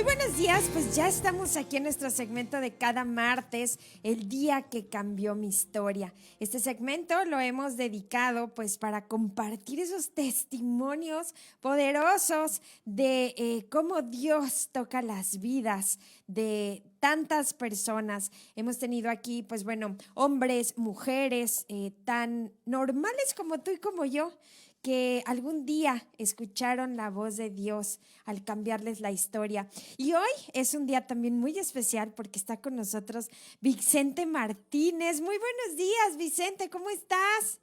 Muy buenos días, pues ya estamos aquí en nuestro segmento de cada martes, el día que cambió mi historia. Este segmento lo hemos dedicado pues para compartir esos testimonios poderosos de cómo Dios toca las vidas de tantas personas. Hemos tenido aquí pues bueno, hombres, mujeres tan normales como tú y como yo, que algún día escucharon la voz de Dios al cambiarles la historia. Y hoy es un día también muy especial porque está con nosotros Vicente Martínez. Muy buenos días, Vicente, ¿cómo estás?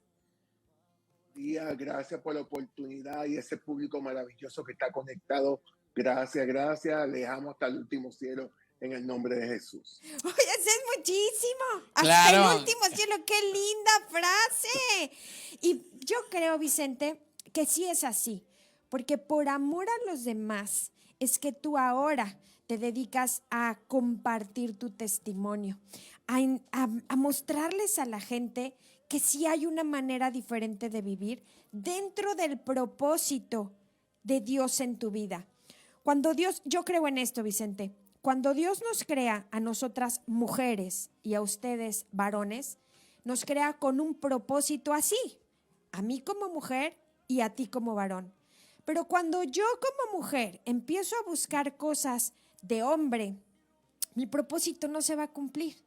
Gracias por la oportunidad y ese público maravilloso que está conectado. Gracias, gracias. Les amo hasta el último cielo en el nombre de Jesús. Oye, ese es muchísimo. Hasta el Claro, último cielo, qué linda frase. Y yo creo, Vicente, que sí es así, porque por amor a los demás es que tú ahora te dedicas a compartir tu testimonio, a mostrarles a la gente que sí hay una manera diferente de vivir dentro del propósito de Dios en tu vida. Cuando Dios, yo creo en esto, Vicente, cuando Dios nos crea a nosotras mujeres y a ustedes varones, nos crea con un propósito así, a mí como mujer y a ti como varón. Pero cuando yo como mujer empiezo a buscar cosas de hombre, mi propósito no se va a cumplir.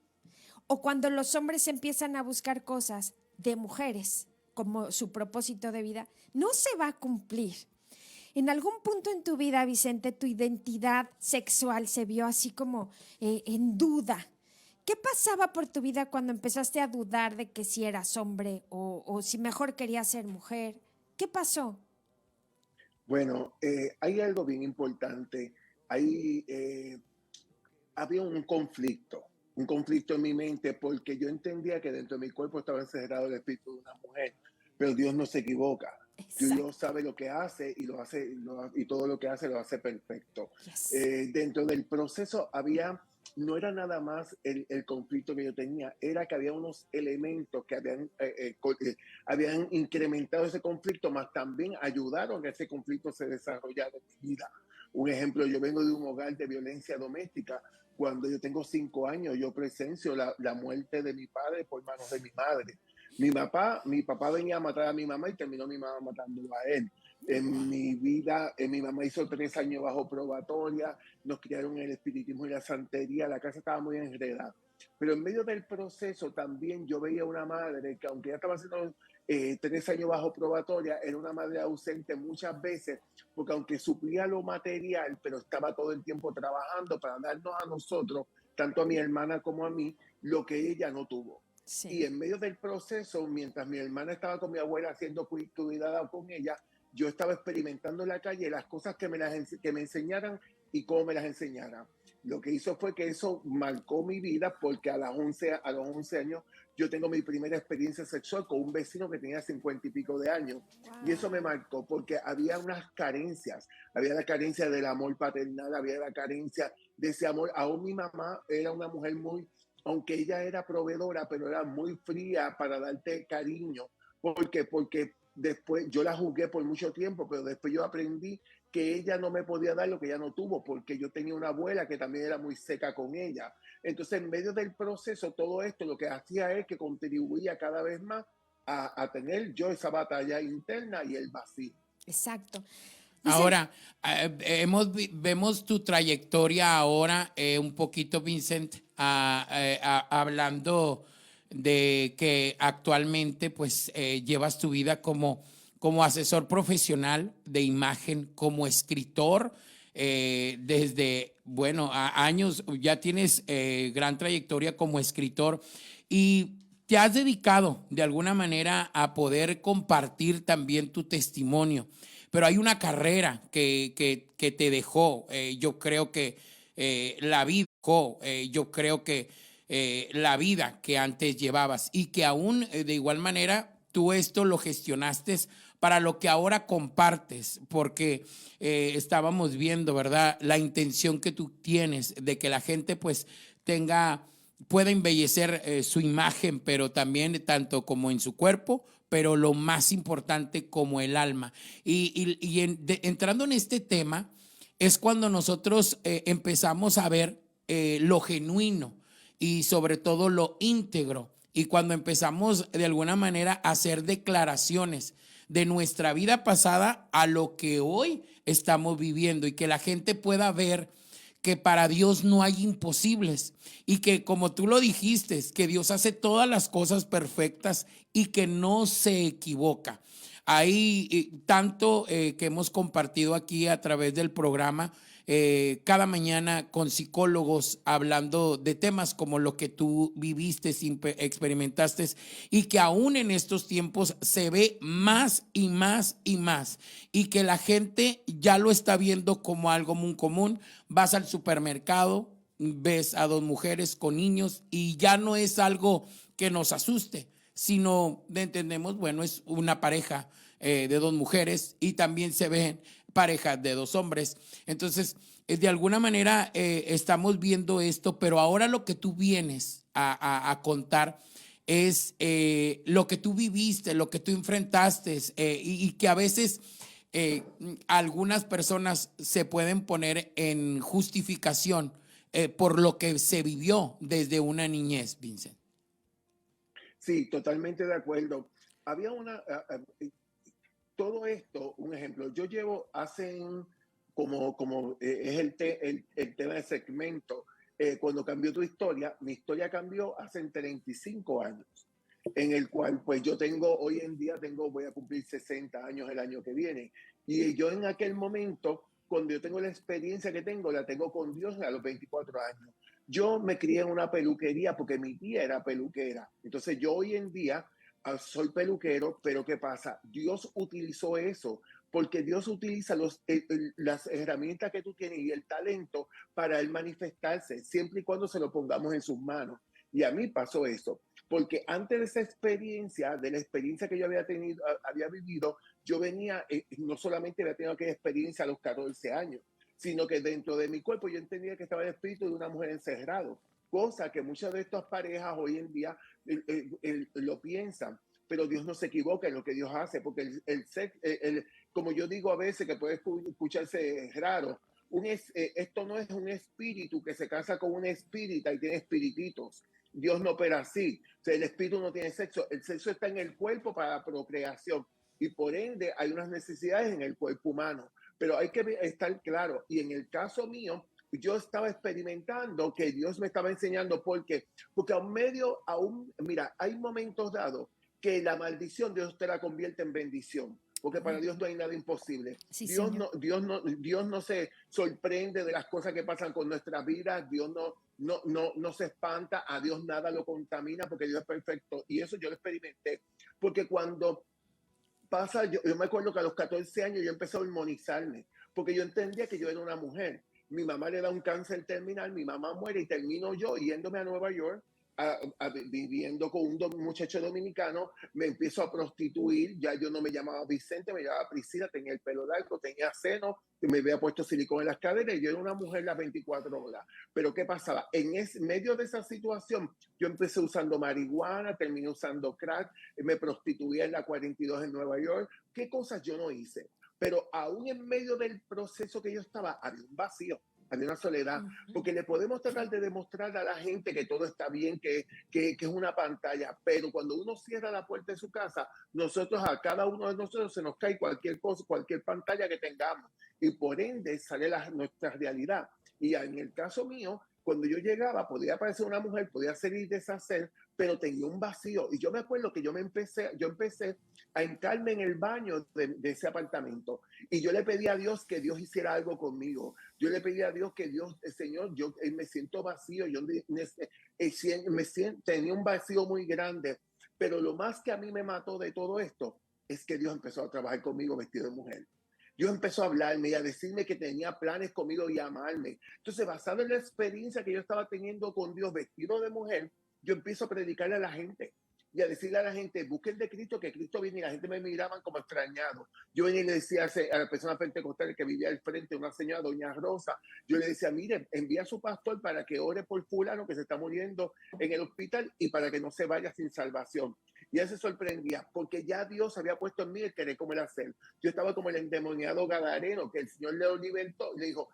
O cuando los hombres empiezan a buscar cosas de mujeres como su propósito de vida, no se va a cumplir. En algún punto en tu vida, Vicente, tu identidad sexual se vio así como en duda. ¿Qué pasaba por tu vida cuando empezaste a dudar de que si eras hombre o si mejor querías ser mujer? ¿Qué pasó? Bueno, hay algo bien importante. Hay, había un conflicto en mi mente porque yo entendía que dentro de mi cuerpo estaba encerrado el espíritu de una mujer, pero Dios no se equivoca. Dios Exacto. sabe lo que hace y lo hace y todo lo que hace lo hace perfecto. Yes. Dentro del proceso no era nada más el conflicto que yo tenía, era que había unos elementos que habían incrementado ese conflicto, más también ayudaron a que ese conflicto se desarrollara en mi vida. Un ejemplo, yo vengo de un hogar de violencia doméstica. Cuando yo tengo 5 años, yo presencio la muerte de mi padre por manos de mi madre. Mi papá venía a matar a mi mamá y terminó mi mamá matándolo a él. En Wow. mi vida, mi mamá hizo 3 años bajo probatoria, nos criaron en el espiritismo y la santería, la casa estaba muy enredada. Pero en medio del proceso también yo veía una madre que aunque ya estaba haciendo 3 años bajo probatoria, era una madre ausente muchas veces, porque aunque suplía lo material, pero estaba todo el tiempo trabajando para darnos a nosotros, tanto a mi hermana como a mí, lo que ella no tuvo. Y Sí. en medio del proceso, mientras mi hermana estaba con mi abuela haciendo cuidado con ella, yo estaba experimentando en la calle las cosas que me enseñaran y cómo me las enseñaran. Lo que hizo fue que eso marcó mi vida porque a los 11 años yo tengo mi primera experiencia sexual con un vecino que tenía 50 y pico de años. Y eso me Wow. marcó porque había unas carencias. Había la carencia del amor paternal, había la carencia de ese amor. Aún mi mamá era una mujer muy, aunque ella era proveedora, pero era muy fría para darte cariño. ¿Por qué? Porque después yo la juzgué por mucho tiempo, pero después yo aprendí que ella no me podía dar lo que ella no tuvo, porque yo tenía una abuela que también era muy seca con ella. Entonces, en medio del proceso, todo esto lo que hacía es que contribuía cada vez más a tener yo esa batalla interna y el vacío. Exacto. Vicente. ahora vemos tu trayectoria ahora un poquito, Vincent, hablando de que actualmente pues llevas tu vida como asesor profesional de imagen, como escritor, desde, bueno, años, ya tienes gran trayectoria como escritor y te has dedicado de alguna manera a poder compartir también tu testimonio. Pero hay una carrera que te dejó, yo creo que la vida, yo creo que la vida que antes llevabas y que aún de igual manera tú esto lo gestionaste para lo que ahora compartes, porque estábamos viendo, ¿verdad? La intención que tú tienes de que la gente pues pueda embellecer su imagen, pero también tanto como en su cuerpo, pero lo más importante como el alma. Entrando en este tema, es cuando nosotros empezamos a ver lo genuino y sobre todo lo íntegro. Y cuando empezamos de alguna manera a hacer declaraciones de nuestra vida pasada a lo que hoy estamos viviendo y que la gente pueda ver que para Dios no hay imposibles y que, como tú lo dijiste, que Dios hace todas las cosas perfectas y que no se equivoca. Hay tanto que hemos compartido aquí a través del programa cada mañana con psicólogos hablando de temas como lo que tú viviste, experimentaste y que aún en estos tiempos se ve más y más y más y que la gente ya lo está viendo como algo muy común. Vas al supermercado, ves a dos mujeres con niños y ya no es algo que nos asuste, sino entendemos, bueno, es una pareja de dos mujeres y también se ven parejas de dos hombres. Entonces, de alguna manera estamos viendo esto, pero ahora lo que tú vienes a contar es lo que tú viviste, lo que tú enfrentaste y que a veces algunas personas se pueden poner en justificación por lo que se vivió desde una niñez, Vincent. Sí, totalmente de acuerdo. Había todo esto, un ejemplo, yo llevo como es el tema de segmento, cuando cambió tu historia, mi historia cambió hace 35 años, en el cual pues yo hoy en día voy a cumplir 60 años el año que viene, y yo en aquel momento, cuando yo tengo la experiencia que la tengo con Dios a los 24 años. Yo me crié en una peluquería porque mi tía era peluquera, entonces yo hoy en día soy peluquero, pero ¿qué pasa? Dios utilizó eso, porque Dios utiliza las herramientas que tú tienes y el talento para él manifestarse, siempre y cuando se lo pongamos en sus manos. Y a mí pasó eso, porque antes de esa experiencia, de la experiencia que yo había vivido, yo venía, no solamente había tenido aquella experiencia a los 14 años, sino que dentro de mi cuerpo yo entendía que estaba el espíritu de una mujer encerrado, cosa que muchas de estas parejas hoy en día lo piensan, pero Dios no se equivoca en lo que Dios hace, porque como yo digo a veces, que puede escucharse raro, esto no es un espíritu que se casa con una espírita y tiene espirititos. Dios no opera así. O sea, el espíritu no tiene sexo. El sexo está en el cuerpo para la procreación y por ende hay unas necesidades en el cuerpo humano. Pero hay que estar claro. Y en el caso mío, yo estaba experimentando que Dios me estaba enseñando porque mira, hay momentos dados que la maldición Dios te la convierte en bendición, porque para Dios no hay nada imposible. Sí, Dios no se sorprende de las cosas que pasan con nuestras vidas. Dios no se espanta, a Dios nada lo contamina porque Dios es perfecto. Y eso yo lo experimenté, porque cuando pasa, yo me acuerdo que a los 14 años yo empecé a hormonizarme, porque yo entendía que yo era una mujer. Mi mamá le da un cáncer terminal, mi mamá muere y termino yo yéndome a Nueva York, viviendo con un muchacho dominicano, me empiezo a prostituir, ya yo no me llamaba Vicente, me llamaba Priscila, tenía el pelo largo, tenía seno, me había puesto silicón en las caderas y yo era una mujer las 24 horas. Pero ¿qué pasaba? Medio de esa situación, yo empecé usando marihuana, terminé usando crack, me prostituía en la 42 en Nueva York. ¿Qué cosas yo no hice? Pero aún en medio del proceso que yo estaba, había un vacío, había una soledad, porque le podemos tratar de demostrar a la gente que todo está bien, que es una pantalla, pero cuando uno cierra la puerta de su casa, a cada uno de nosotros se nos cae cualquier cosa, cualquier pantalla que tengamos, y por ende sale nuestra realidad. Y en el caso mío, cuando yo llegaba, podía aparecer una mujer, podía hacer y deshacer, pero tenía un vacío. Y yo me acuerdo que yo empecé a entrarme en el baño de ese apartamento. Y yo le pedí a Dios que Dios hiciera algo conmigo. Yo le pedí a Dios que Dios, Señor, yo me siento vacío. Tenía un vacío muy grande. Pero lo más que a mí me mató de todo esto es que Dios empezó a trabajar conmigo vestido de mujer. Dios empezó a hablarme y a decirme que tenía planes conmigo y a amarme. Entonces, basado en la experiencia que yo estaba teniendo con Dios vestido de mujer, yo empiezo a predicarle a la gente y a decirle a la gente, busquen de Cristo, que Cristo viene. Y la gente me miraban como extrañado. Yo venía y le decía a la persona pentecostal que vivía al frente, una señora, doña Rosa, yo le decía, mire, envía a su pastor para que ore por fulano que se está muriendo en el hospital y para que no se vaya sin salvación. Y él se sorprendía porque ya Dios había puesto en mí el querer como el hacer. Yo estaba como el endemoniado gadareno que el Señor le libertó y le dijo,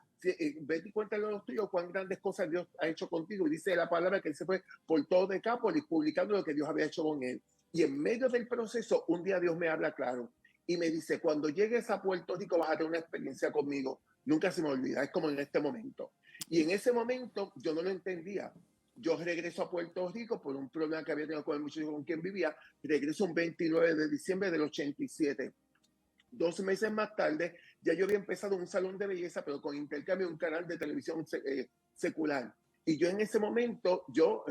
vete y cuéntale a los tuyos cuán grandes cosas Dios ha hecho contigo. Y dice la palabra que él se fue por todo Decápolis publicando lo que Dios había hecho con él. Y en medio del proceso, un día Dios me habla claro y me dice, cuando llegues a Puerto Rico vas a tener una experiencia conmigo. Nunca se me olvida, es como en este momento. Y en ese momento yo no lo entendía. Yo regreso a Puerto Rico por un problema que había tenido con el muchacho con quien vivía. Regreso un 29 de diciembre del 87. 2 meses más tarde, ya yo había empezado un salón de belleza, pero con intercambio de un canal de televisión secular. Y yo en ese momento, yo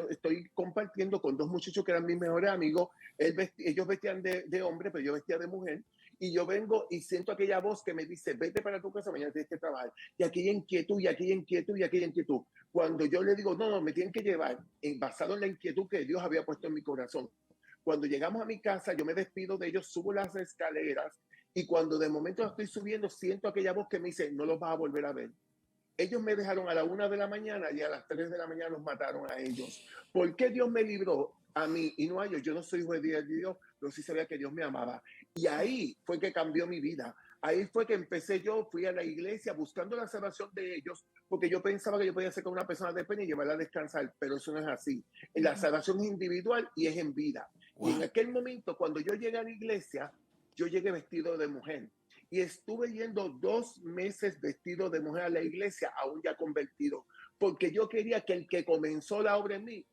estoy compartiendo con 2 muchachos que eran mis mejores amigos. Ellos vestían de hombre, pero yo vestía de mujer. Y yo vengo y siento aquella voz que me dice, vete para tu casa, mañana tienes que trabajar. Y aquella inquietud, y aquella inquietud, y aquella inquietud. Cuando yo le digo, no, me tienen que llevar, basado en la inquietud que Dios había puesto en mi corazón. Cuando llegamos a mi casa, yo me despido de ellos, subo las escaleras y cuando de momento estoy subiendo, siento aquella voz que me dice, no los vas a volver a ver. Ellos me dejaron a la 1 de la mañana y a las 3 de la mañana los mataron a ellos. ¿Por qué Dios me libró a mí y no a ellos? Yo no soy hijo de Dios, pero sí sabía que Dios me amaba. Y ahí fue que cambió mi vida. Ahí fue que empecé yo, fui a la iglesia buscando la salvación de ellos, porque yo pensaba que yo podía ser con una persona de pena y llevarla a descansar, pero eso no es así. La salvación es individual y es en vida. Wow. Y en aquel momento, cuando yo llegué a la iglesia, yo llegué vestido de mujer. Y estuve yendo 2 meses vestido de mujer a la iglesia, aún ya convertido, porque yo quería que el que comenzó la obra en mí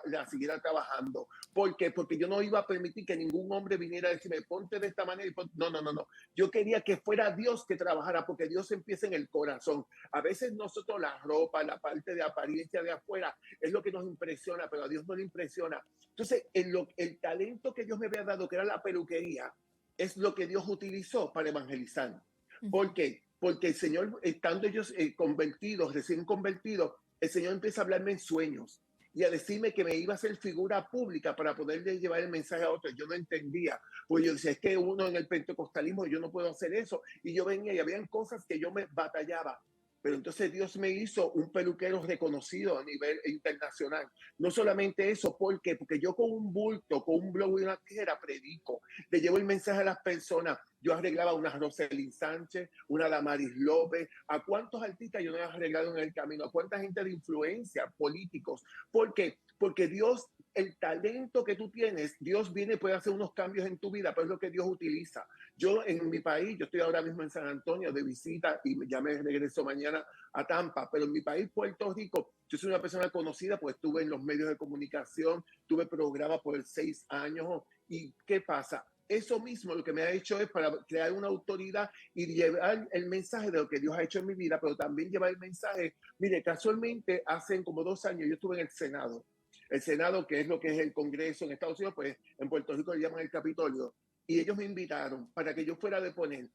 la siguiera trabajando. ¿Por qué? Porque yo no iba a permitir que ningún hombre viniera a decirme, ponte de esta manera. No. Yo quería que fuera Dios que trabajara, porque Dios empieza en el corazón. A veces nosotros la ropa, la parte de apariencia de afuera, es lo que nos impresiona, pero a Dios no le impresiona. Entonces, el talento que Dios me había dado, que era la peluquería, es lo que Dios utilizó para evangelizar. ¿Por qué? Porque el Señor, estando ellos convertidos, recién convertidos, el Señor empieza a hablarme en sueños y a decirme que me iba a hacer figura pública para poderle llevar el mensaje a otros. Yo no entendía, pues yo decía, es que uno en el pentecostalismo, yo no puedo hacer eso. Y yo venía y habían cosas que yo me batallaba. Pero entonces Dios me hizo un peluquero reconocido a nivel internacional. No solamente eso, ¿por qué? Porque yo con un bulto, con un blog y una tijera predico, le llevo el mensaje a las personas. Yo arreglaba una Rosalind Sánchez, una Damaris López. ¿A cuántos artistas yo no he arreglado en el camino? ¿A cuánta gente de influencia, políticos? ¿Por qué? Porque Dios, el talento que tú tienes, Dios viene y puede hacer unos cambios en tu vida, pero es lo que Dios utiliza. Yo en mi país, yo estoy ahora mismo en San Antonio de visita y ya me regreso mañana a Tampa, pero en mi país, Puerto Rico, yo soy una persona conocida, pues estuve en los medios de comunicación, tuve programa por 6 años. ¿Y qué pasa? Eso mismo lo que me ha hecho es para crear una autoridad y llevar el mensaje de lo que Dios ha hecho en mi vida, pero también llevar el mensaje. Mire, casualmente, hace como 2 años yo estuve en el Senado. El Senado, que es lo que es el Congreso en Estados Unidos, pues en Puerto Rico le llaman el Capitolio. Y ellos me invitaron para que yo fuera a deponer.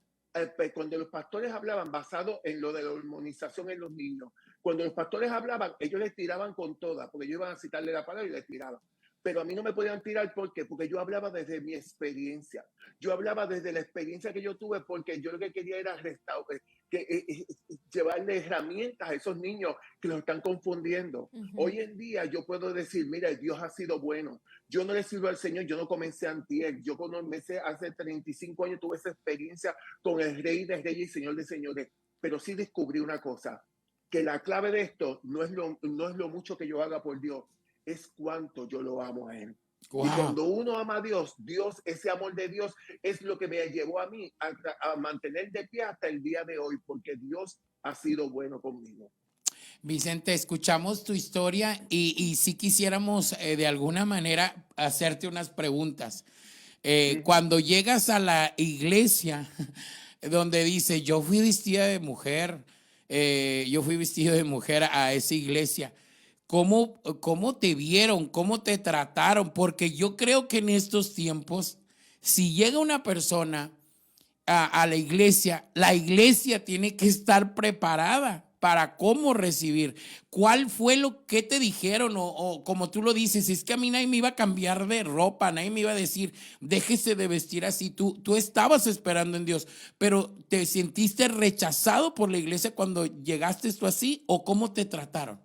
Cuando los pastores hablaban basado en lo de la hormonización en los niños, cuando los pastores hablaban, ellos les tiraban con toda, porque ellos iban a citarle la palabra y les tiraban. Pero a mí no me podían tirar, ¿por qué? Porque yo hablaba desde mi experiencia. Yo hablaba desde la experiencia que yo tuve, porque yo lo que quería era llevarle herramientas a esos niños que los están confundiendo. Hoy en día yo puedo decir, mira, Dios ha sido bueno. Yo no le sirvo al Señor, yo no comencé antier. Yo comencé hace 35 años, tuve esa experiencia con el Rey de Reyes y Señor de Señores. Pero sí descubrí una cosa, que la clave de esto no es lo mucho que yo haga por Dios, es cuánto yo lo amo a Él. Wow. Y cuando uno ama a Dios, ese amor de Dios es lo que me llevó a mí a mantener de pie hasta el día de hoy, porque Dios ha sido bueno conmigo. Vicente, escuchamos tu historia y sí quisiéramos de alguna manera hacerte unas preguntas. Cuando llegas a la iglesia donde dice, yo fui vestida de mujer, yo fui vestido de mujer a esa iglesia, ¿cómo te vieron? ¿Cómo te trataron? Porque yo creo que en estos tiempos, si llega una persona a la iglesia tiene que estar preparada para cómo recibir. ¿Cuál fue lo que te dijeron? O como tú lo dices, es que a mí nadie me iba a cambiar de ropa, nadie me iba a decir, déjese de vestir así. Tú estabas esperando en Dios, pero ¿te sentiste rechazado por la iglesia cuando llegaste tú así? ¿O cómo te trataron?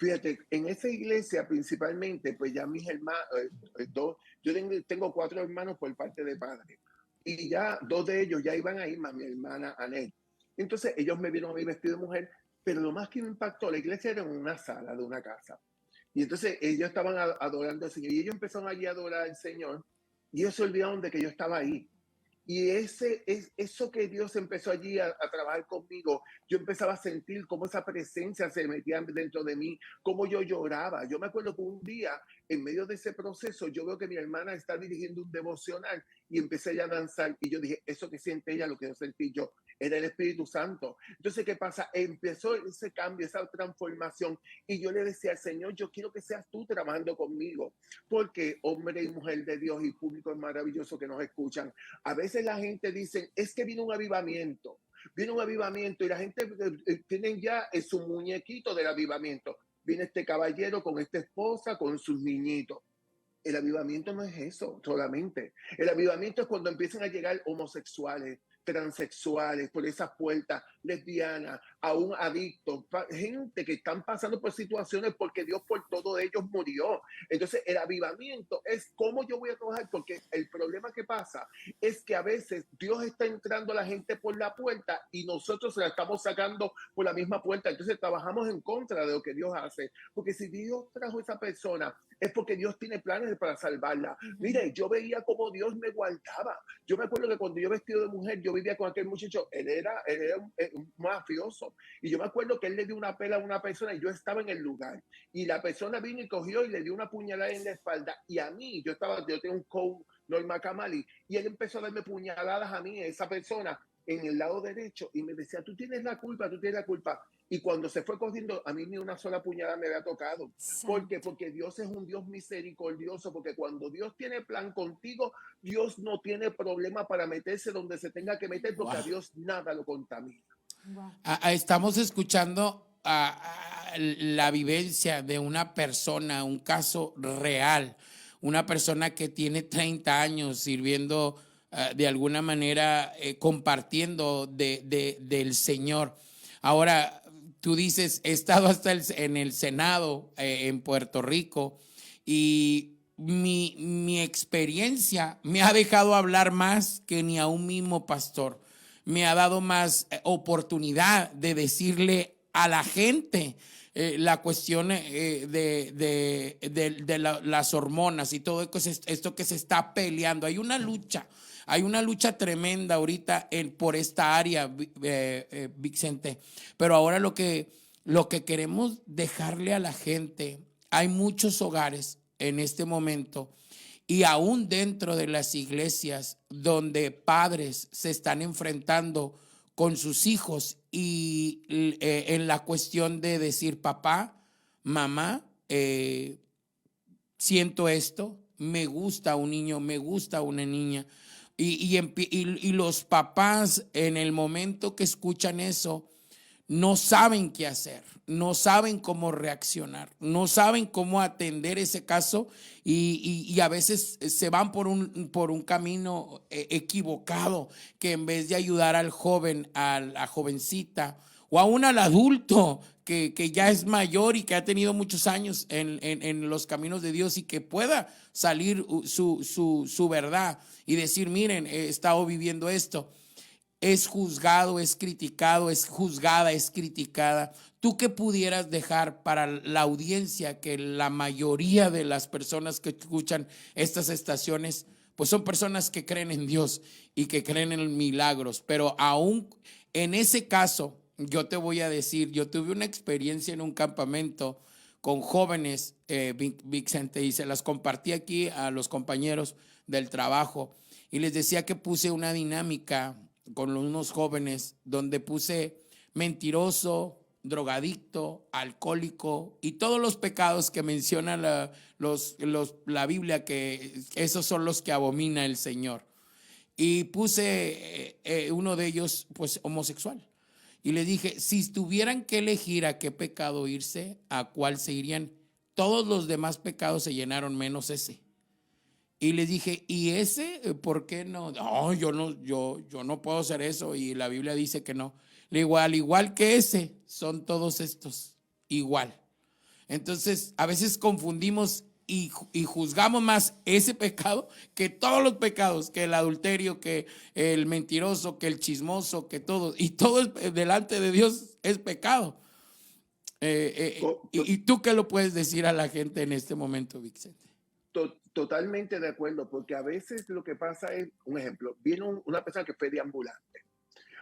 Fíjate, en esa iglesia principalmente, pues ya mis hermanos, yo tengo 4 hermanos por parte de padre, y ya 2 de ellos ya iban a ir, más mi hermana Anet. Entonces ellos me vieron a mí vestido de mujer, pero lo más que me impactó, la iglesia era en una sala de una casa. Y entonces ellos estaban adorando al Señor, y ellos empezaron allí a adorar al Señor, y ellos se olvidaron de que yo estaba ahí. Y eso que Dios empezó allí a trabajar conmigo, yo empezaba a sentir cómo esa presencia se metía dentro de mí, cómo yo lloraba. Yo me acuerdo que un día, en medio de ese proceso, yo veo que mi hermana está dirigiendo un devocional y empecé ya a danzar. Y yo dije, eso que siente ella, lo que yo sentí yo, era el Espíritu Santo. Entonces, ¿qué pasa? Empezó ese cambio, esa transformación. Y yo le decía al Señor, yo quiero que seas tú trabajando conmigo. Porque hombre y mujer de Dios y público maravilloso que nos escuchan, a veces la gente dice, es que viene un avivamiento y la gente tienen ya su muñequito del avivamiento. Viene este caballero con esta esposa, con sus niñitos. El avivamiento no es eso solamente. El avivamiento es cuando empiezan a llegar homosexuales, transexuales, por esas puertas, lesbianas, aún adictos, gente que están pasando por situaciones porque Dios por todos ellos murió. Entonces el avivamiento es cómo yo voy a trabajar, porque el problema que pasa es que a veces Dios está entrando a la gente por la puerta y nosotros se la estamos sacando por la misma puerta. Entonces trabajamos en contra de lo que Dios hace, porque si Dios trajo a esa persona es porque Dios tiene planes para salvarla. Mire, yo veía cómo Dios me guardaba. Yo me acuerdo que cuando yo vestido de mujer, yo vivía con aquel muchacho, él era un mafioso. Y yo me acuerdo que él le dio una pela a una persona y yo estaba en el lugar. Y la persona vino y cogió y le dio una puñalada en la espalda. Y a mí, yo tenía un coach, Norma Kamali, y él empezó a darme puñaladas a mí, a esa persona, en el lado derecho. Y me decía, tú tienes la culpa, tú tienes la culpa. Y cuando se fue cogiendo, a mí ni una sola puñalada me había tocado. ¿Por qué? Porque Dios es un Dios misericordioso, porque cuando Dios tiene plan contigo, Dios no tiene problema para meterse donde se tenga que meter, porque a Dios nada lo contamina. Estamos escuchando la vivencia de una persona, un caso real, una persona que tiene 30 años sirviendo de alguna manera, compartiendo del Señor. Ahora, tú dices, he estado hasta en el Senado en Puerto Rico, y mi experiencia me ha dejado hablar más que ni a un mismo pastor. Me ha dado más oportunidad de decirle a la gente la cuestión de las hormonas y todo esto que se está peleando. Hay una lucha tremenda ahorita por esta área, Vicente. Pero ahora lo que queremos dejarle a la gente, hay muchos hogares en este momento, y aún dentro de las iglesias, donde padres se están enfrentando con sus hijos y en la cuestión de decir, papá, mamá, siento esto, me gusta un niño, me gusta una niña. Y los papás, en el momento que escuchan eso, no saben qué hacer, no saben cómo reaccionar, no saben cómo atender ese caso, y a veces se van por un camino equivocado, que en vez de ayudar al joven, a la jovencita o aún al adulto que ya es mayor y que ha tenido muchos años en los caminos de Dios, y que pueda salir su verdad y decir, miren, he estado viviendo esto. Es juzgado, es criticado, es juzgada, es criticada. ¿Tú qué pudieras dejar para la audiencia, que la mayoría de las personas que escuchan estas estaciones, pues son personas que creen en Dios y que creen en milagros? Pero aún en ese caso, yo te voy a decir, yo tuve una experiencia en un campamento con jóvenes, Vicente, y se las compartí aquí a los compañeros del trabajo, y les decía que puse una dinámica con unos jóvenes donde puse mentiroso, drogadicto, alcohólico y todos los pecados que menciona la Biblia, que esos son los que abomina el Señor. Y puse uno de ellos, pues, homosexual. Y le dije, si tuvieran que elegir a qué pecado irse, ¿a cuál se irían? Todos los demás pecados se llenaron menos ese. Y les dije, ¿y ese por qué no? No, yo no puedo hacer eso, y la Biblia dice que no. Le digo, al igual que ese, son todos estos igual. Entonces, a veces confundimos y juzgamos más ese pecado que todos los pecados, que el adulterio, que el mentiroso, que el chismoso, que todo. Y todo delante de Dios es pecado. ¿Y tú qué lo puedes decir a la gente en este momento, Vicente? Totalmente de acuerdo, porque a veces lo que pasa es, un ejemplo, viene una persona que fue deambulante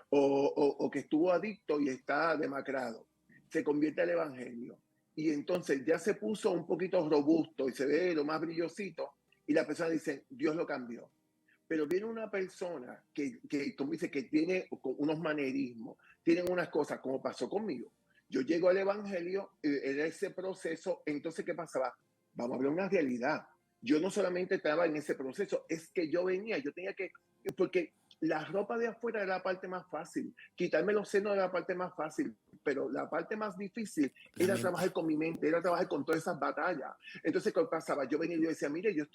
o que estuvo adicto y está demacrado, se convierte al evangelio y entonces ya se puso un poquito robusto y se ve lo más brillosito y la persona dice, Dios lo cambió. Pero viene una persona como dice, que tiene unos manerismos, tienen unas cosas, como pasó conmigo. Yo llego al evangelio, era ese proceso, entonces ¿qué pasaba? Vamos a hablar una realidad. Yo no solamente estaba en ese proceso, es que yo tenía que, porque la ropa de afuera era la parte más fácil, quitarme los senos era la parte más fácil, pero la parte más difícil era trabajar con mi mente, era trabajar con todas esas batallas. Entonces, ¿qué pasaba? Yo venía y yo decía, mire, yo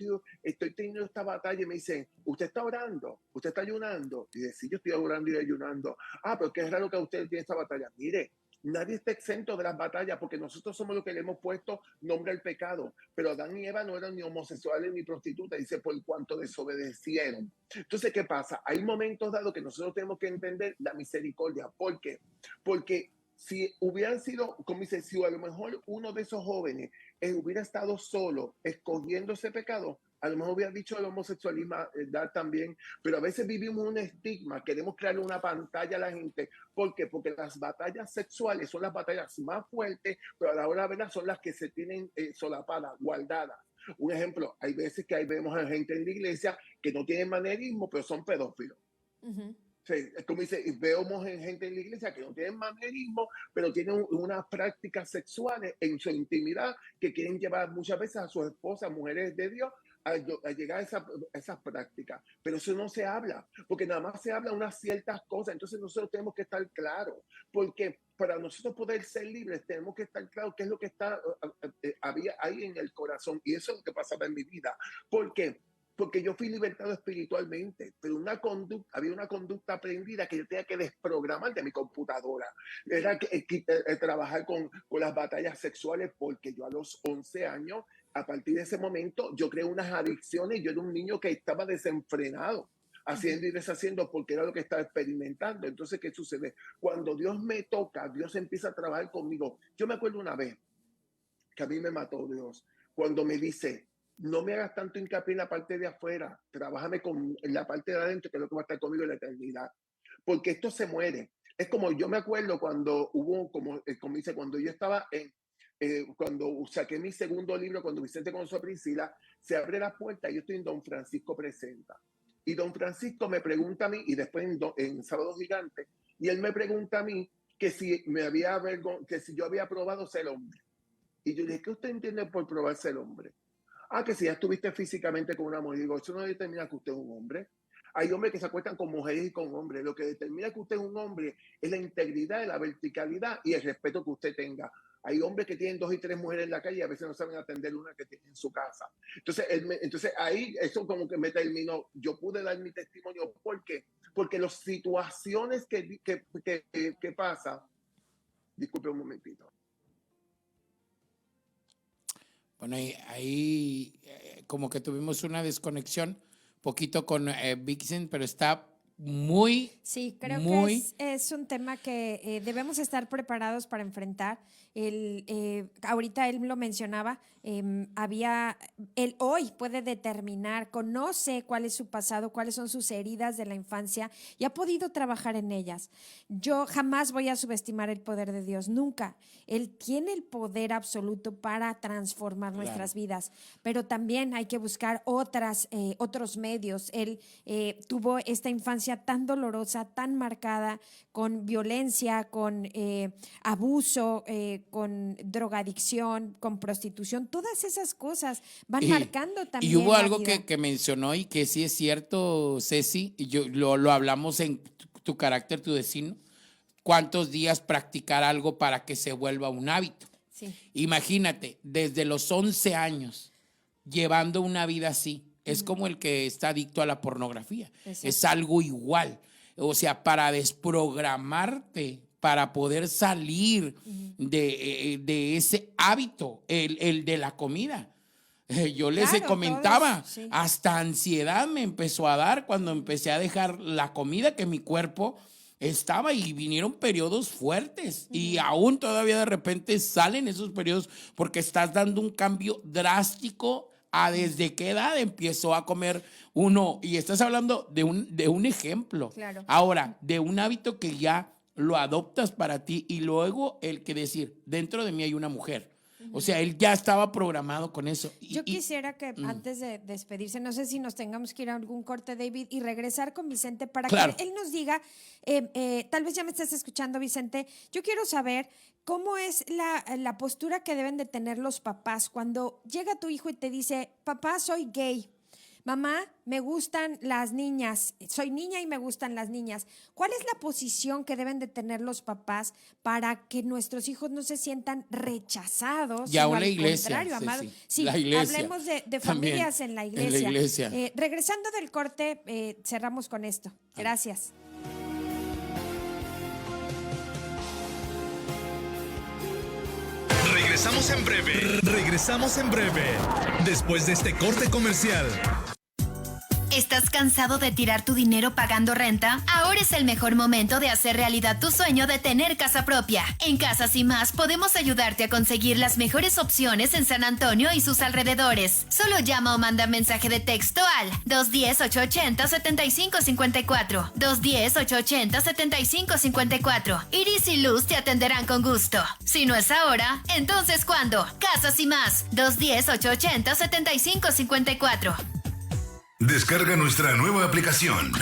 estoy teniendo esta batalla y me dicen, ¿usted está orando? ¿Usted está ayunando? Y decía, sí, yo estoy orando y ayunando. Ah, pero qué es raro que usted tiene esta batalla. Mire, nadie está exento de las batallas porque nosotros somos los que le hemos puesto nombre al pecado. Pero Adán y Eva no eran ni homosexuales ni prostitutas, dice, por cuanto desobedecieron. Entonces, ¿qué pasa? Hay momentos dados que nosotros tenemos que entender la misericordia. ¿Por qué? porque si hubieran sido, como dice, si a lo mejor uno de esos jóvenes hubiera estado solo escogiendo ese pecado, a lo mejor hubiera dicho el homosexualismo también, pero a veces vivimos un estigma, queremos crear una pantalla a la gente. ¿Por qué? Porque las batallas sexuales son las batallas más fuertes, pero a la hora de verdad son las que se tienen solapadas, guardadas. Un ejemplo, hay veces que ahí vemos a gente en la iglesia que no tienen manerismo, pero son pedófilos. Sí, como dice, vemos gente en la iglesia que no tienen manerismo, pero tienen unas prácticas sexuales en su intimidad que quieren llevar muchas veces a sus esposas, mujeres de Dios, a llegar a esas prácticas. Pero eso no se habla, porque nada más se habla unas ciertas cosas. Entonces nosotros tenemos que estar claros, porque para nosotros poder ser libres tenemos que estar claros qué es lo que había ahí en el corazón. Y eso es lo que pasaba en mi vida. ¿Por qué? Porque yo fui libertado espiritualmente, pero había una conducta aprendida que yo tenía que desprogramar de mi computadora. Era trabajar con las batallas sexuales, porque yo a los 11 años, a partir de ese momento, yo creé unas adicciones. Yo era un niño que estaba desenfrenado, haciendo y deshaciendo, porque era lo que estaba experimentando. Entonces, ¿qué sucede? Cuando Dios me toca, Dios empieza a trabajar conmigo. Yo me acuerdo una vez que a mí me mató Dios, cuando me dice, no me hagas tanto hincapié en la parte de afuera, trabájame en la parte de adentro, que es lo que va a estar conmigo en la eternidad, porque esto se muere. Es como yo me acuerdo cuando como dice, cuando yo estaba cuando saqué mi segundo libro, cuando Vicente conoció a Priscila, se abre la puerta y yo estoy en Don Francisco Presenta. Y Don Francisco me pregunta a mí, y después en Sábado Gigante, y él me pregunta a mí que si yo había probado ser hombre. Y yo dije, ¿qué usted entiende por probar ser hombre? Ah, que si ya estuviste físicamente con una mujer. Digo, eso no determina que usted es un hombre. Hay hombres que se acuestan con mujeres y con hombres. Lo que determina que usted es un hombre es la integridad, la verticalidad y el respeto que usted tenga. Hay hombres que tienen 2 y 3 mujeres en la calle y a veces no saben atender una que tiene en su casa. Entonces ahí eso como que me terminó. Yo pude dar mi testimonio. ¿Por qué? Porque las situaciones que pasan. Disculpe un momentito. Bueno, ahí como que tuvimos una desconexión poquito con Vixen, pero está muy... Sí, creo que es un tema que debemos estar preparados para enfrentar. Ahorita él lo mencionaba, él hoy puede determinar, conoce cuál es su pasado, cuáles son sus heridas de la infancia y ha podido trabajar en ellas. Yo jamás voy a subestimar el poder de Dios, nunca. Él tiene el poder absoluto para transformar nuestras vidas, pero también hay que buscar otros medios. Él tuvo esta infancia tan dolorosa, tan marcada, con violencia, con abuso, con drogadicción, con prostitución. Todas esas cosas van marcando también. Y hubo algo que mencionó y que sí es cierto, Ceci, y lo hablamos en tu carácter, tu destino. ¿Cuántos días practicar algo para que se vuelva un hábito? Sí. Imagínate, desde los 11 años, llevando una vida así. Es como el que está adicto a la pornografía. Exacto. Es algo igual. O sea, para desprogramarte, para poder salir de ese hábito, el de la comida. Yo les Claro, comentaba, todos, sí. hasta ansiedad me empezó a dar cuando empecé a dejar la comida que mi cuerpo estaba, y vinieron periodos fuertes y aún todavía de repente salen esos periodos porque estás dando un cambio drástico a desde qué edad empiezo a comer uno, y estás hablando de un ejemplo. Claro. Ahora, de un hábito que ya lo adoptas para ti, y luego el que decir, dentro de mí hay una mujer. O sea, él ya estaba programado con eso. Yo quisiera que antes de despedirse, no sé si nos tengamos que ir a algún corte, David, y regresar con Vicente para Claro. que él nos diga, tal vez ya me estás escuchando, Vicente, yo quiero saber cómo es la postura que deben de tener los papás cuando llega tu hijo y te dice, papá, soy gay. Mamá, me gustan las niñas, soy niña y me gustan las niñas. ¿Cuál es la posición que deben de tener los papás para que nuestros hijos no se sientan rechazados? Ya, sino una al iglesia, contrario, sí, amados? sí. Sí, La iglesia. hablemos de También, familias en la iglesia. en la iglesia. Regresando del corte, cerramos con esto. Gracias. Regresamos en breve. Regresamos en breve. Después de este corte comercial. ¿Estás cansado de tirar tu dinero pagando renta? Ahora es el mejor momento de hacer realidad tu sueño de tener casa propia. En Casas y Más podemos ayudarte a conseguir las mejores opciones en San Antonio y sus alrededores. Solo llama o manda mensaje de texto al 210-880-7554. 210-880-7554. Iris y Luz te atenderán con gusto. Si no es ahora, entonces ¿cuándo? Casas y Más. 210-880-7554. Descarga nuestra nueva aplicación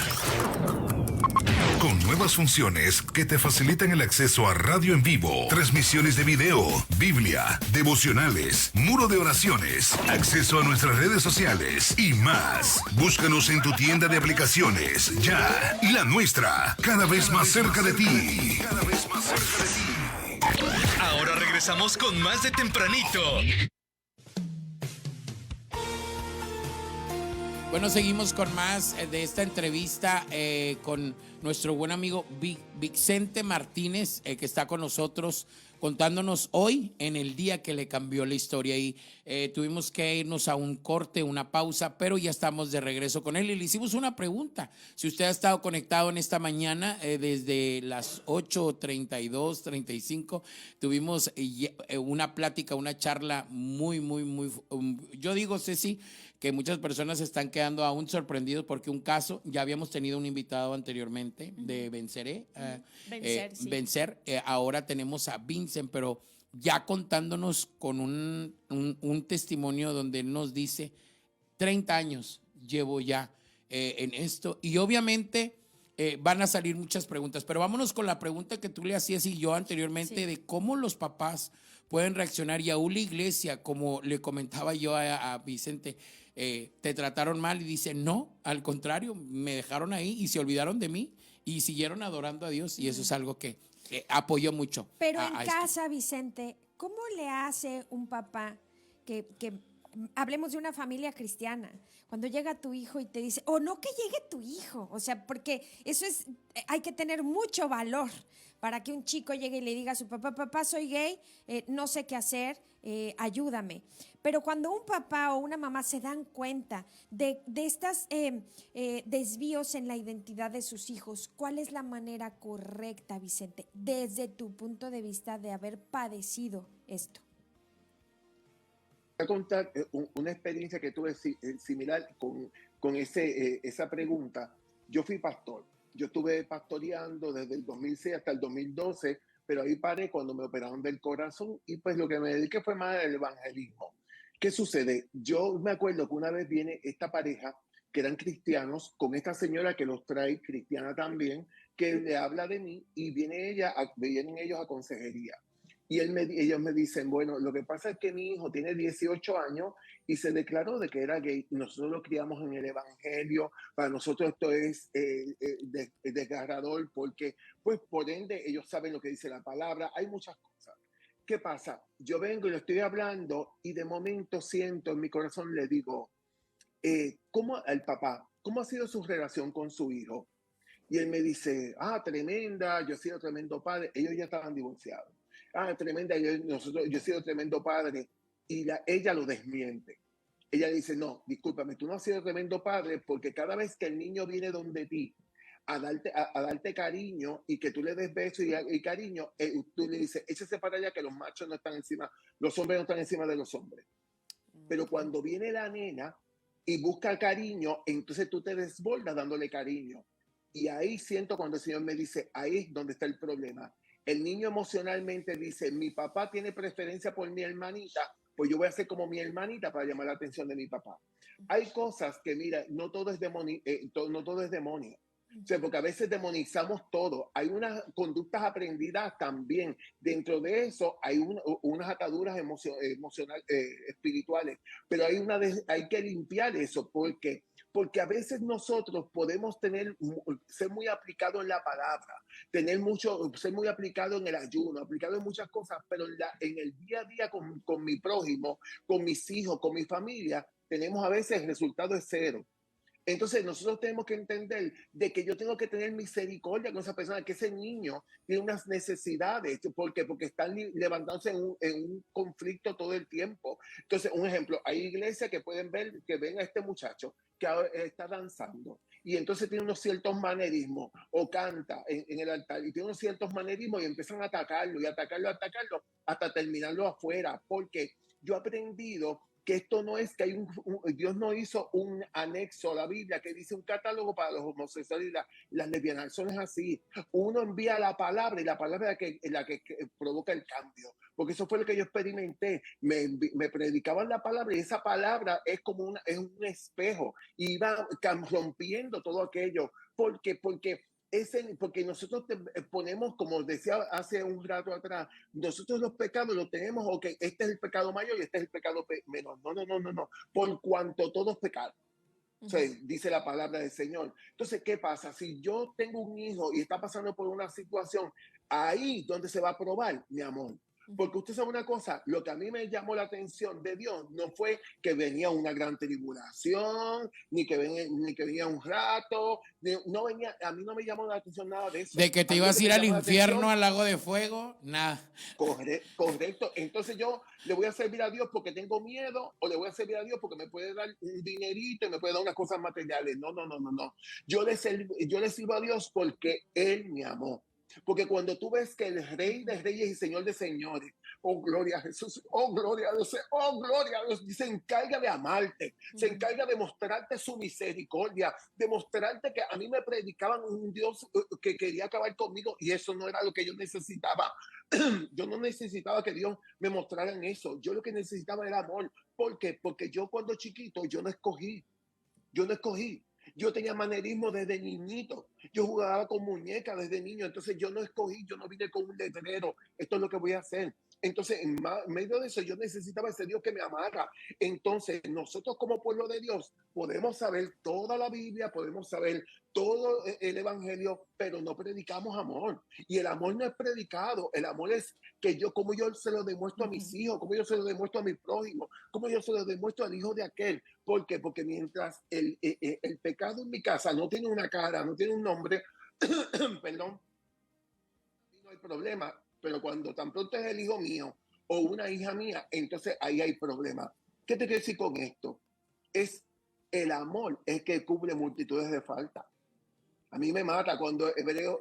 con nuevas funciones que te facilitan el acceso a radio en vivo, transmisiones de video, Biblia, devocionales, muro de oraciones, acceso a nuestras redes sociales y más. Búscanos en tu tienda de aplicaciones ya, la nuestra, cada vez más cerca de ti. Cada vez más cerca de ti. Ahora regresamos con más de Tempranito. Bueno, seguimos con más de esta entrevista con nuestro buen amigo Vicente Martínez, que está con nosotros contándonos hoy en el día que le cambió la historia. Y tuvimos que irnos a un corte, una pausa, pero ya estamos de regreso con él y le hicimos una pregunta. Si usted ha estado conectado en esta mañana desde las 8:32, 35, tuvimos una plática, una charla muy, yo digo, Ceci, que muchas personas se están quedando aún sorprendidos porque un caso, ya habíamos tenido un invitado anteriormente de Venceré, Sí. Vencer, ahora tenemos a Vincent, pero ya contándonos con un testimonio donde él nos dice, 30 años llevo ya en esto, y obviamente van a salir muchas preguntas, pero vámonos con la pregunta que tú le hacías y yo anteriormente, de cómo los papás pueden reaccionar, y aún la iglesia, como le comentaba yo a Vicente, te trataron mal, y dice, no, al contrario, me dejaron ahí y se olvidaron de mí y siguieron adorando a Dios, y eso es algo que apoyó mucho. Pero a en esto. casa, Vicente, ¿cómo le hace un papá que hablemos de una familia cristiana, cuando llega tu hijo y te dice, o no que llegue tu hijo, o sea, porque eso es, hay que tener mucho valor para que un chico llegue y le diga a su papá, papá, soy gay, no sé qué hacer, ayúdame. Pero cuando un papá o una mamá se dan cuenta de estos desvíos en la identidad de sus hijos, ¿cuál es la manera correcta, Vicente, desde tu punto de vista de haber padecido esto? Voy a contar una experiencia que tuve similar con esa pregunta. Yo fui pastor. Yo estuve pastoreando desde el 2006 hasta el 2012, pero ahí paré cuando me operaron del corazón y pues lo que me dediqué fue más al evangelismo. ¿Qué sucede? Yo me acuerdo que una vez viene esta pareja que eran cristianos con esta señora que los trae, cristiana también, que le habla de mí y vienen ellos a consejería. Y ellos me dicen, bueno, lo que pasa es que mi hijo tiene 18 años y se declaró de que era gay. Y nosotros lo criamos en el evangelio. Para nosotros esto es desgarrador porque, pues, por ende, ellos saben lo que dice la palabra. Hay muchas cosas. ¿Qué pasa? Yo vengo y lo estoy hablando y de momento siento en mi corazón, le digo, ¿cómo el papá, cómo ha sido su relación con su hijo? Y él me dice, tremenda, yo he sido tremendo padre. Ellos ya estaban divorciados. Tremenda, yo he sido tremendo padre. Y ella lo desmiente. Ella dice, no, discúlpame, tú no has sido tremendo padre porque cada vez que el niño viene donde ti a darte cariño y que tú le des beso y cariño, tú le dices, échese para allá que los machos no están encima, los hombres no están encima de los hombres. Pero cuando viene la nena y busca cariño, entonces tú te desbordas dándole cariño. Y ahí siento cuando el Señor me dice, ahí es donde está el problema. El niño emocionalmente dice, mi papá tiene preferencia por mi hermanita, pues yo voy a ser como mi hermanita para llamar la atención de mi papá. Hay cosas que, mira, no todo es demonio. O sea, porque a veces demonizamos todo. Hay unas conductas aprendidas también. Dentro de eso hay unas ataduras emocionales, espirituales. Pero hay que limpiar eso. Porque a veces nosotros podemos ser muy aplicados en la palabra, ser muy aplicado en el ayuno, aplicado en muchas cosas, pero en el día a día con mi prójimo, con mis hijos, con mi familia, tenemos a veces el resultado es cero. Entonces nosotros tenemos que entender de que yo tengo que tener misericordia con esa persona, que ese niño tiene unas necesidades, porque están levantándose en un conflicto todo el tiempo. Entonces, un ejemplo, hay iglesias que pueden ver, que ven a este muchacho que está danzando y entonces tiene unos ciertos manerismos o canta en el altar y tiene unos ciertos manerismos y empiezan a atacarlo hasta terminarlo afuera, porque yo he aprendido que esto no es que Dios no hizo un anexo a la Biblia que dice un catálogo para los homosexuales y las lesbianas. Eso no es así. Uno envía la palabra y la palabra es la que provoca el cambio. Porque eso fue lo que yo experimenté. Me predicaban la palabra y esa palabra es como un espejo y iba rompiendo todo aquello. Porque nosotros ponemos, como decía hace un rato atrás, nosotros los pecados los tenemos, ok, este es el pecado mayor y este es el pecado menor. No. Por cuanto todos pecaron. O sea, dice la palabra del Señor. Entonces, ¿qué pasa? Si yo tengo un hijo y está pasando por una situación, ahí donde se va a probar mi amor. Porque usted sabe una cosa, lo que a mí me llamó la atención de Dios no fue que venía una gran tribulación, ni que venía un rato, no venía, a mí no me llamó la atención nada de eso. De que te ibas a ir al infierno, al lago de fuego, nada. Correcto. Entonces yo le voy a servir a Dios porque tengo miedo o le voy a servir a Dios porque me puede dar un dinerito y me puede dar unas cosas materiales. No. Yo le sirvo a Dios porque Él me amó. Porque cuando tú ves que el Rey de Reyes y Señor de Señores, oh gloria a Jesús, oh gloria a Dios, se encarga de amarte, se encarga de mostrarte su misericordia, de mostrarte que a mí me predicaban un Dios que quería acabar conmigo y eso no era lo que yo necesitaba. Yo no necesitaba que Dios me mostrara en eso. Yo lo que necesitaba era amor. ¿Por qué? Porque yo cuando chiquito, yo no escogí. Yo tenía manerismo desde niñito. Yo jugaba con muñecas desde niño. Entonces yo no escogí, yo no vine con un letrero. Esto es lo que voy a hacer. Entonces, en medio de eso, yo necesitaba ese Dios que me amara. Entonces, nosotros como pueblo de Dios podemos saber toda la Biblia, podemos saber todo el Evangelio, pero no predicamos amor. Y el amor no es predicado. El amor es que como yo se lo demuestro a mis hijos, como yo se lo demuestro a mi prójimo, como yo se lo demuestro al hijo de aquel. ¿Por qué? Porque mientras el pecado en mi casa no tiene una cara, no tiene un nombre, perdón, no hay problema. Pero cuando tan pronto es el hijo mío o una hija mía, entonces ahí hay problema. ¿Qué te quiero decir con esto? Es el amor es que cubre multitudes de faltas. A mí me mata cuando 1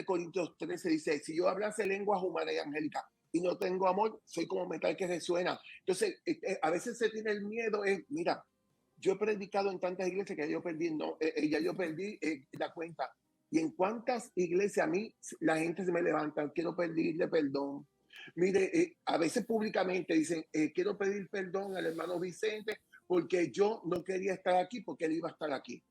Corintios 13 dice, si yo hablase lenguas humanas y angélicas y no tengo amor, soy como metal que resuena. Entonces, a veces se tiene el miedo, mira, yo he predicado en tantas iglesias que ya yo perdí la cuenta. Y en cuántas iglesias a mí la gente se me levanta, quiero pedirle perdón. Mire, a veces públicamente dicen, quiero pedir perdón al hermano Vicente porque yo no quería estar aquí porque él iba a estar aquí.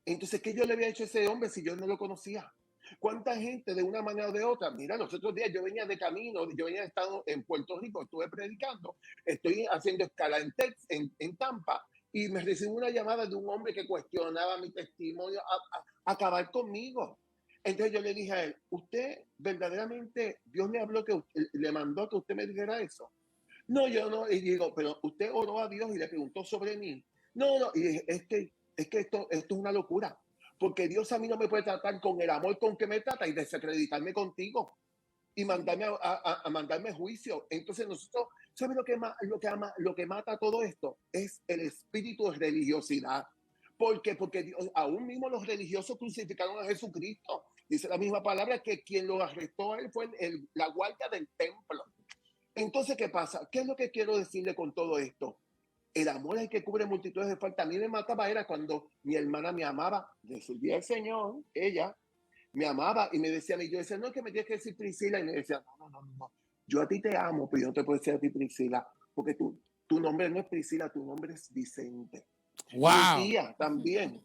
Entonces, ¿qué yo le había hecho a ese hombre si yo no lo conocía? ¿Cuánta gente de una manera o de otra? Mira, los otros días yo venía de camino, yo venía estado en Puerto Rico, estuve predicando, estoy haciendo escala en Tampa y me recibí una llamada de un hombre que cuestionaba mi testimonio a acabar conmigo. Entonces yo le dije a él, ¿usted verdaderamente, Dios le habló le mandó que usted me dijera eso? No, yo no. Y digo, pero usted oró a Dios y le preguntó sobre mí. No, y dije, es que esto es una locura. porque Dios a mí no me puede tratar con el amor con que me trata y desacreditarme contigo y mandarme a mandarme juicio. Entonces nosotros, ¿sabes lo que mata todo esto? Es el espíritu de religiosidad. ¿Por qué? Porque Dios, aún mismo los religiosos crucificaron a Jesucristo. Dice la misma palabra que quien lo arrestó a él fue la guardia del templo. Entonces, ¿qué pasa? ¿Qué es lo que quiero decirle con todo esto? El amor es el que cubre multitudes de faltas. A mí me mataba era cuando mi hermana me amaba, le servía al Señor, ella me amaba y me decía, y yo decía, no, es que me tienes que decir Priscila, y me decía, no, yo a ti te amo, pero yo no te puedo decir a ti Priscila, porque tu nombre no es Priscila, tu nombre es Vicente. Mi Wow. tía también.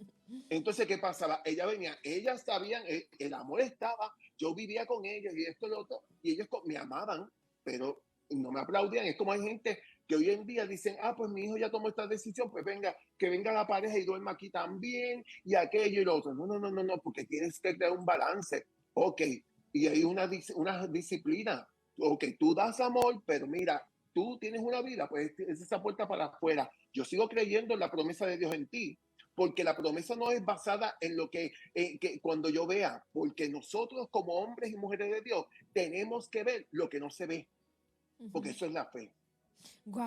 Entonces, ¿qué pasaba? Ella venía, ellas sabían, el amor estaba, yo vivía con ellas y esto y lo otro, y ellos me amaban, pero no me aplaudían. Es como hay gente que hoy en día dicen, pues mi hijo ya tomó esta decisión, pues venga, que venga la pareja y duerma aquí también, y aquello y lo otro. No, porque tienes que crear un balance. Ok, y hay una disciplina. Ok, tú das amor, pero mira, tú tienes una vida, pues es esa puerta para afuera. Yo sigo creyendo en la promesa de Dios en ti, porque la promesa no es basada en lo que cuando yo vea, porque nosotros como hombres y mujeres de Dios tenemos que ver lo que no se ve, porque eso es la fe. Wow.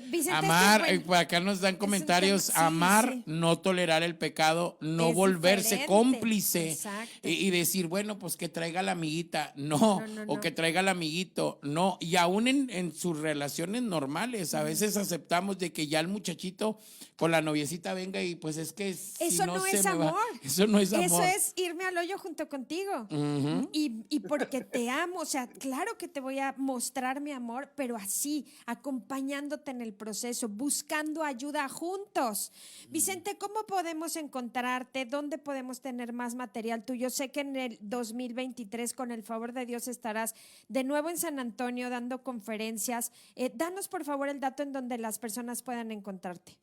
Vicente, Amar, esto es por acá nos dan un comentarios, tema- sí, amar, sí. no tolerar el pecado, no Es volverse diferente. cómplice Exacto. y decir, bueno, pues que traiga la amiguita, no, No. o que traiga el amiguito, no, y aún en sus relaciones normales, a veces aceptamos de que ya el muchachito con la noviecita venga y pues es que si Eso no se es me va, amor. eso no es amor. Eso es irme al hoyo junto contigo. Ujú. Y porque te amo, o sea, claro que te voy a mostrar mi amor, pero así, acompañándote en el proceso, buscando ayuda juntos. Vicente, ¿cómo podemos encontrarte? ¿Dónde podemos tener más material tuyo? Sé que en el 2023, con el favor de Dios, estarás de nuevo en San Antonio dando conferencias. Danos, por favor, el dato en donde las personas puedan encontrarte.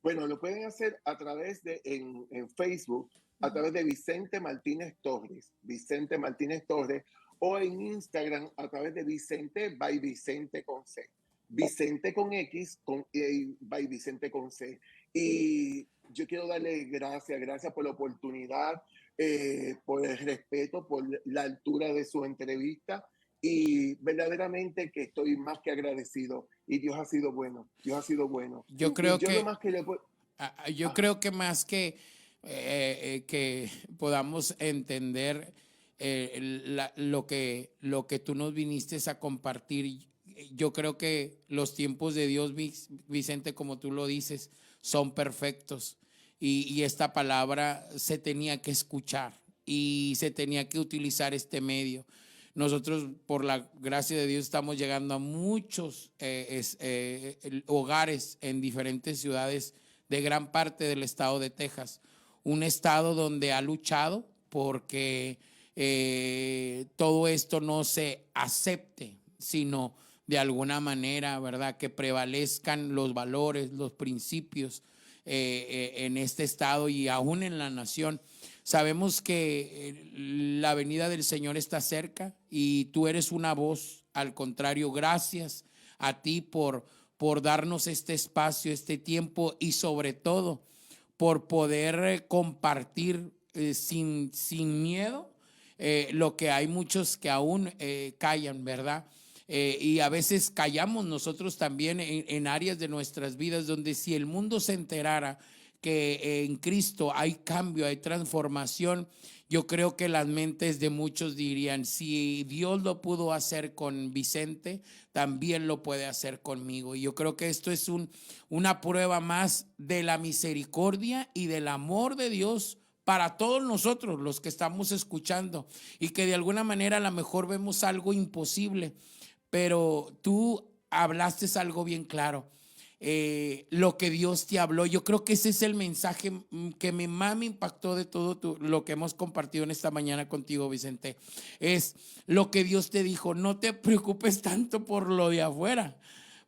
Bueno, lo pueden hacer a través de en Facebook, a través de Vicente Martínez Torres, o en Instagram a través de Vicente by Vicente con C. Vicente con X by Vicente con C. Y yo quiero darle gracias por la oportunidad, por el respeto, por la altura de su entrevista. Y verdaderamente que estoy más que agradecido. Y Dios ha sido bueno. Yo creo Y yo que lo más que le puedo... Yo creo que más que podamos entender lo que tú nos viniste a compartir, yo creo que los tiempos de Dios, Vicente, como tú lo dices, son perfectos y esta palabra se tenía que escuchar y se tenía que utilizar este medio. Nosotros, por la gracia de Dios, estamos llegando a muchos hogares en diferentes ciudades de gran parte del estado de Texas, un estado donde ha luchado porque todo esto no se acepte, sino de alguna manera, ¿verdad?, que prevalezcan los valores, los principios en este estado y aún en la nación. Sabemos que la venida del Señor está cerca y tú eres una voz. Al contrario, gracias a ti por darnos este espacio, este tiempo y sobre todo por poder compartir sin miedo lo que hay muchos que aún callan, ¿verdad? Y a veces callamos nosotros también en áreas de nuestras vidas donde si el mundo se enterara que en Cristo hay cambio, hay transformación, yo creo que las mentes de muchos dirían, si Dios lo pudo hacer con Vicente, también lo puede hacer conmigo. Y yo creo que esto es una prueba más de la misericordia y del amor de Dios para todos nosotros, los que estamos escuchando, y que de alguna manera a lo mejor vemos algo imposible, pero tú hablaste algo bien claro. Lo que Dios te habló, yo creo que ese es el mensaje que más me impactó de todo lo que hemos compartido en esta mañana contigo, Vicente, es lo que Dios te dijo. No te preocupes tanto por lo de afuera,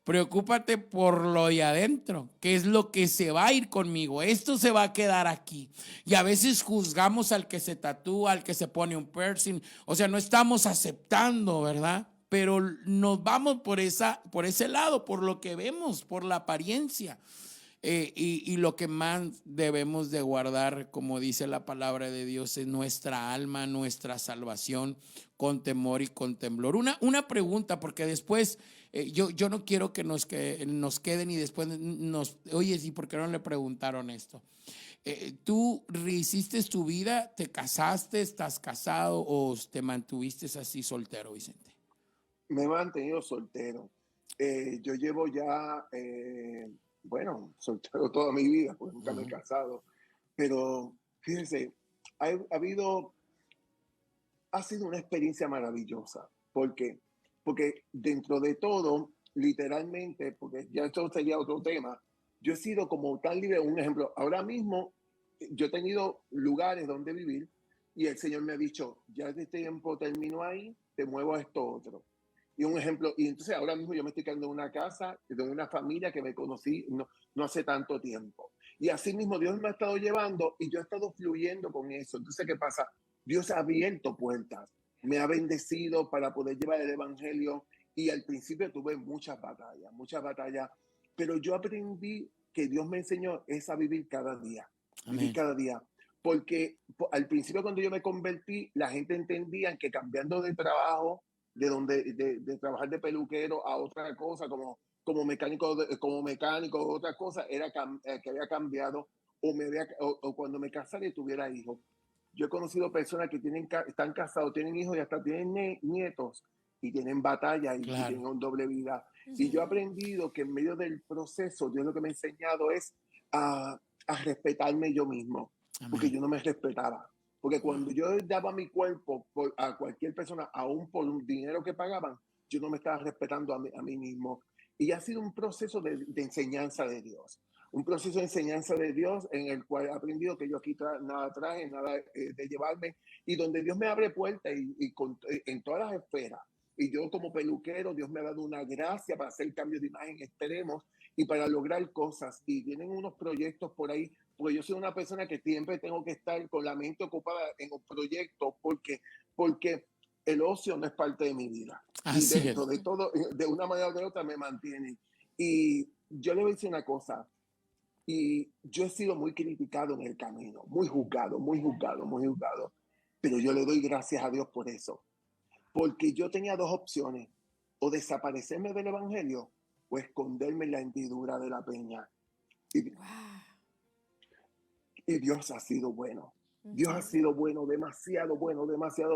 preocúpate por lo de adentro, que es lo que se va a ir conmigo. Esto se va a quedar aquí. Y a veces juzgamos al que se tatúa, al que se pone un piercing, o sea, no estamos aceptando, ¿verdad? Pero nos vamos por ese lado, por lo que vemos, por la apariencia. Y lo que más debemos de guardar, como dice la palabra de Dios, es nuestra alma, nuestra salvación, con temor y con temblor. Una pregunta, porque después yo no quiero que nos queden y después oye, ¿y por qué no le preguntaron esto? ¿Tú rehiciste tu vida? ¿Te casaste? ¿Estás casado o te mantuviste así soltero, Vicente? Me he mantenido soltero. Yo llevo ya, soltero toda mi vida, porque nunca me he casado. Pero fíjense, ha sido una experiencia maravillosa. ¿Por qué? Porque dentro de todo, literalmente, porque ya esto sería otro tema, yo he sido como tan libre. Un ejemplo, ahora mismo yo he tenido lugares donde vivir y el Señor me ha dicho, ya este tiempo termino ahí, te muevo a esto otro. Y un ejemplo, y entonces ahora mismo yo me estoy quedando en una casa de una familia que me conocí no hace tanto tiempo. Y así mismo Dios me ha estado llevando y yo he estado fluyendo con eso. Entonces, ¿qué pasa? Dios ha abierto puertas, me ha bendecido para poder llevar el evangelio y al principio tuve muchas batallas, pero yo aprendí que Dios me enseñó es a vivir cada día, vivir cada día. Porque al principio cuando yo me convertí, la gente entendía que cambiando de trabajo, de trabajar de peluquero a otra cosa, como mecánico, otra cosa, era que había cambiado o cuando me casara y tuviera hijos. Yo he conocido personas que están casados, tienen hijos y hasta tienen nietos y tienen batallas y tienen una doble vida. Y yo he aprendido que en medio del proceso, Dios lo que me ha enseñado es a respetarme yo mismo, porque yo no me respetaba. Porque cuando yo daba mi cuerpo a cualquier persona, aún por un dinero que pagaban, yo no me estaba respetando a mí mismo. Y ha sido un proceso de enseñanza de Dios. Un proceso de enseñanza de Dios en el cual he aprendido que yo aquí nada traje, nada de llevarme, y donde Dios me abre puertas en todas las esferas. Y yo como peluquero, Dios me ha dado una gracia para hacer cambios de imagen extremos y para lograr cosas. Y tienen unos proyectos por ahí, porque yo soy una persona que siempre tengo que estar con la mente ocupada en un proyecto, porque el ocio no es parte de mi vida. Así y dentro es. de todo, de una manera o de otra, me mantiene. Y yo le voy a decir una cosa, y yo he sido muy criticado en el camino, muy juzgado, pero yo le doy gracias a Dios por eso, porque yo tenía dos opciones, o desaparecerme del evangelio o esconderme en la hendidura de la peña. Y Dios ha sido bueno. Dios ha sido bueno, demasiado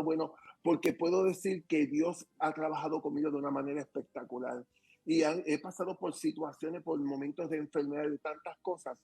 bueno, porque puedo decir que Dios ha trabajado conmigo de una manera espectacular. Y he pasado por situaciones, por momentos de enfermedad, de tantas cosas,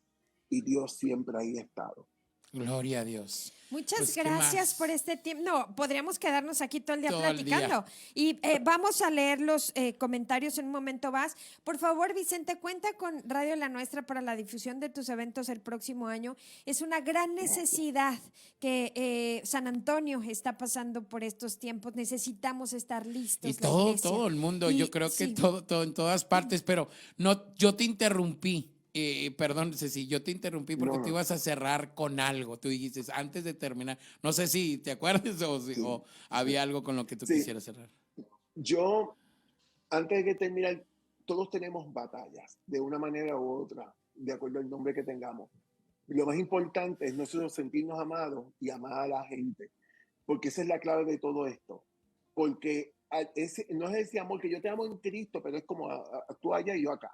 y Dios siempre ahí ha estado. Gloria a Dios. Muchas Pues, gracias por este tiempo. No, podríamos quedarnos aquí todo el día Todo el platicando. Y vamos a leer los comentarios en un momento más. Por favor, Vicente, cuenta con Radio La Nuestra para la difusión de tus eventos el próximo año. Es una gran necesidad que San Antonio está pasando por estos tiempos. Necesitamos estar listos. Y todo el mundo, yo creo que todo en todas partes, pero no, yo te interrumpí. Perdón, Ceci, yo te interrumpí porque tú ibas a cerrar con algo. Tú dijiste antes de terminar, no sé si te acuerdas o había algo con lo que tú quisieras cerrar. Yo, antes de terminar, todos tenemos batallas de una manera u otra, de acuerdo al nombre que tengamos. Lo más importante es nosotros sentirnos amados y amar a la gente, porque esa es la clave de todo esto. Porque no es ese amor que yo te amo en Cristo, pero es como tú allá y yo acá,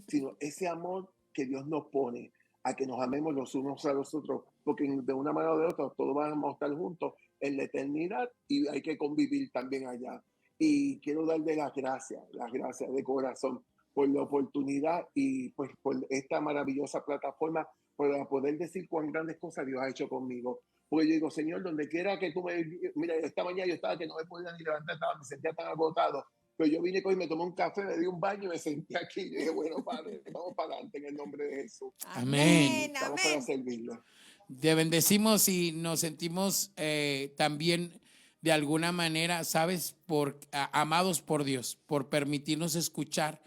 sino ese amor que Dios nos pone a que nos amemos los unos a los otros, porque de una manera o de otra todos vamos a estar juntos en la eternidad y hay que convivir también allá. Y quiero darle las gracias de corazón por la oportunidad y pues por esta maravillosa plataforma para poder decir cuán grandes cosas Dios ha hecho conmigo. Porque yo digo, Señor, donde quiera que tú mira, esta mañana yo estaba que no me podía ni levantar, me sentía tan agotado. Pero yo vine y me tomé un café, me di un baño y me senté aquí. Y dije, bueno, Padre, vamos para adelante en el nombre de Jesús. Amén. Estamos para servirlo. Te bendecimos y nos sentimos también de alguna manera, ¿sabes? Amados por Dios, por permitirnos escuchar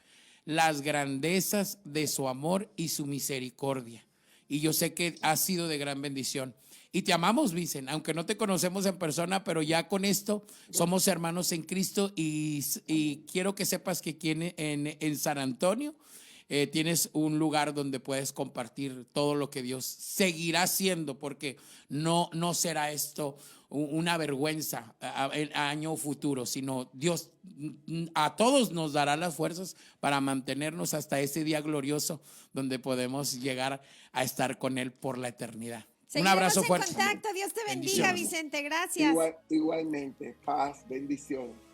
las grandezas de su amor y su misericordia. Y yo sé que ha sido de gran bendición. Y te amamos, Vicen, aunque no te conocemos en persona, pero ya con esto somos hermanos en Cristo y quiero que sepas que aquí en San Antonio tienes un lugar donde puedes compartir todo lo que Dios seguirá haciendo, porque no será esto una vergüenza a año futuro, sino Dios a todos nos dará las fuerzas para mantenernos hasta ese día glorioso donde podemos llegar a estar con Él por la eternidad. Un abrazo fuerte. Seguiremos en contacto. Dios te bendiga, Bendiciones. Vicente. Gracias. Igualmente, paz, bendiciones.